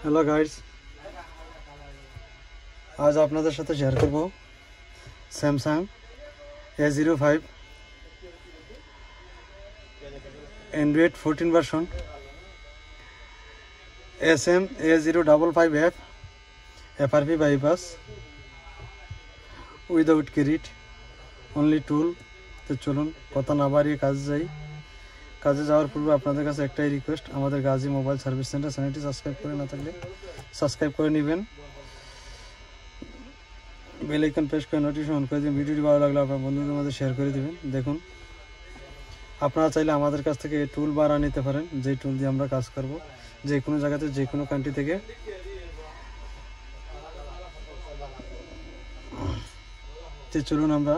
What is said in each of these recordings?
Hello guys, आज আপনাদের সাথে শেয়ার করব Samsung A05 Android 14 version SM A055F FRP bypass without credit only tool. তো চলুন কথা না বাড়িয়ে কাজে যাওয়ার পূর্বে আপনাদের কাছে একটাই রিকোয়েস্ট, আমাদের গাজী মোবাইল সার্ভিস সেন্টার চ্যানেলটি সাবস্ক্রাইব করে না থাকলে সাবস্ক্রাইব করে নেবেন, বেল আইকন প্রেস করে নোটিফিকেশন অন করে দিন। ভিডিওটি ভালো লাগলে আপনার বন্ধুদের মধ্যে শেয়ার করে দিবেন। দেখুন, আপনারা চাইলে আমাদের কাছ থেকে এই টুল ভাড়া নিতে পারেন, যেই টুল দিয়ে আমরা কাজ করব যে কোনো জায়গাতে, যে কোনো কান্ট্রি থেকে। তো চলুন আমরা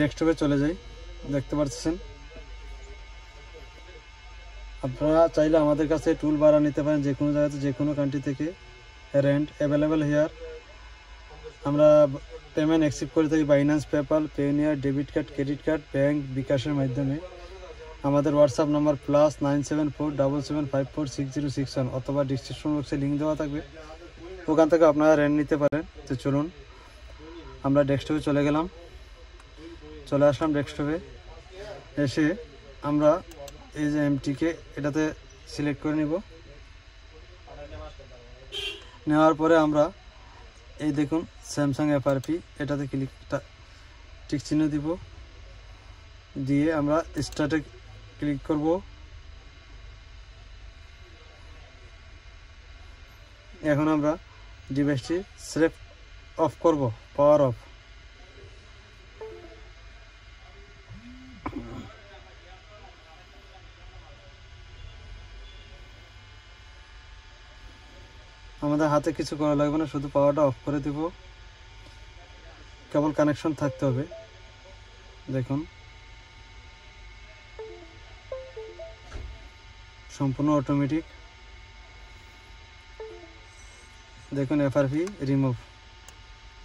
ডেস্কটপে চলে যাই। দেখতে পাচ্ছেন, আপনারা চাইলে আমাদের কাছে টুল ভাড়া নিতে পারেন যে কোনো জায়গাতে, যে কোনো কান্ট্রি থেকে। Rent available here. আমরা পেমেন্ট অ্যাকসেপ্ট করে থাকি Binance, PayPal, Payoneer, debit card, credit card, bank, বিকাশের মাধ্যমে। আমাদের হোয়াটসঅ্যাপ নাম্বার +97477546061 অথবা ডিসক্রিপশন বক্সে লিঙ্ক দেওয়া থাকবে, ওখান থেকে আপনারা রেন্ট নিতে পারেন। তো চলুন আমরা ডেস্কটপে চলে আসলাম। ডেস্কটপে এসে আমরা এই যে এমটিকে এটাতে সিলেক্ট করে নিব। নেওয়ার পরে আমরা এই দেখুন স্যামসাং FRP এটাতে টিক চিহ্ন দিব, দিয়ে আমরা স্টার্টে ক্লিক করব। এখন আমরা ডিভাইসটি সেলফ অফ করব, পাওয়ার অফ। আমাদের হাতে কিছু করা লাগবে না, শুধু পাওয়ারটা অফ করে দেব। কেবল কানেকশন থাকতে হবে। দেখুন, সম্পূর্ণ অটোমেটিক। দেখুন FRP রিমুভ,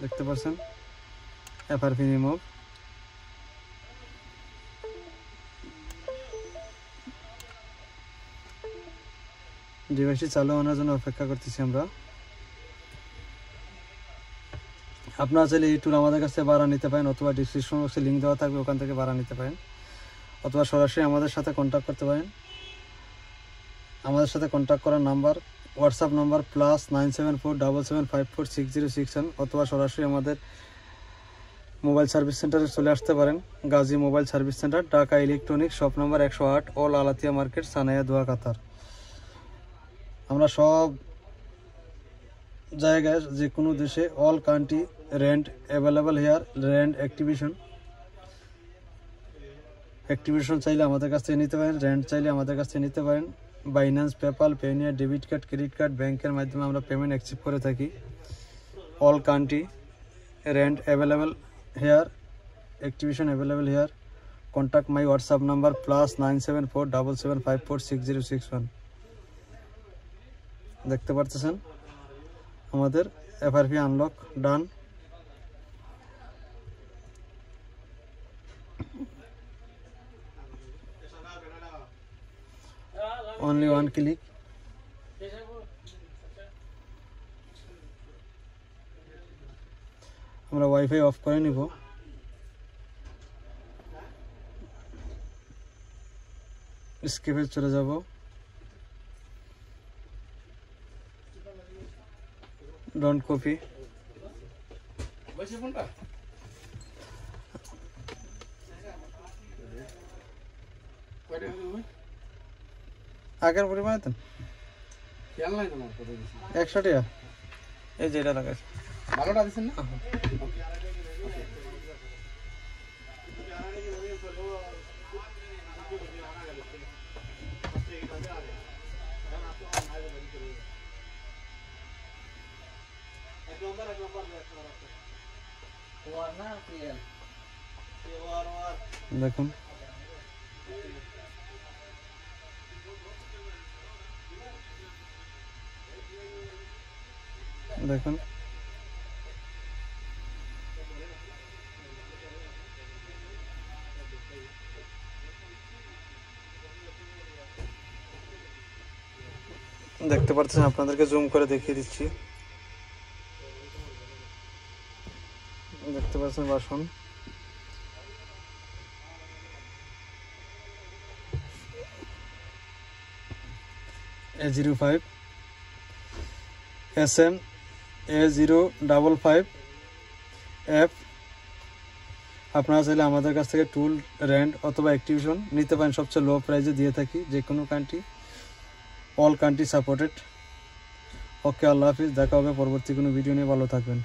দেখতে পাচ্ছেন FRP রিমুভ। ডিভাইসটি চালু হওয়ার জন্য অপেক্ষা করতেছি আমরা। আপনারা চাইলে এই টুল আমাদের কাছে ভাড়া নিতে পারেন, অথবা ডিসক্রিপশন বক্সে লিঙ্ক দেওয়া থাকবে, ওখান থেকে ভাড়া নিতে পারেন, অথবা সরাসরি আমাদের সাথে কন্ট্যাক্ট করতে পারেন। আমাদের সাথে কন্ট্যাক্ট করার নাম্বার, হোয়াটসঅ্যাপ নাম্বার +97477546061 অথবা সরাসরি আমাদের মোবাইল সার্ভিস সেন্টারে চলে আসতে পারেন। Gazi mobile service centre, Dhaka electronic, shop number 108, all আলাতিয়া মার্কেট, সানায়া, দোয়া, কাতার। আমরা সব জায়গায়, যে কোনো দেশে, all country rent available here. Rent activation চাইলে আমাদের কাছ থেকে নিতে পারেন, রেন্ট চাইলে আমাদের কাছ থেকে নিতে পারেন। Binance, PayPal, Payoneer, debit card, credit card, ব্যাংকের মাধ্যমে আমরা পেমেন্ট অ্যাকসেপ্ট করে থাকি। All country rent available here, activation available here. Contact my WhatsApp number +97477546061। দেখতে পারতেছেন আমাদের FRP unlock done. Only one click. আমরা ওয়াইফাই অফ করে নিব। স্কেপে চলে যাব। Don't copy. আগের পরিমাণে দেন 100 টাকা। এই যে এটা লাগাইছে, ভালোটা দিচ্ছেন না? দেখুন, দেখুন দেখতে পাচ্ছেন, আপনাদেরকে জুম করে দেখিয়ে দিচ্ছি। দেখতে পাচ্ছেন বাসন। A05 SM A055 F। আপনারা চাইলে আমাদের কাছ থেকে টুল, রেন্ট অথবা অ্যাক্টিভেশন নিতে পারেন। সবচেয়ে লো প্রাইসে দিয়ে থাকি, যে কোনো কান্ট্রি, অল কান্ট্রি সাপোর্টেড। ওকে, আল্লাহ হাফিজ। দেখা হবে পরবর্তী কোনো ভিডিও নিয়ে। ভালো থাকবেন।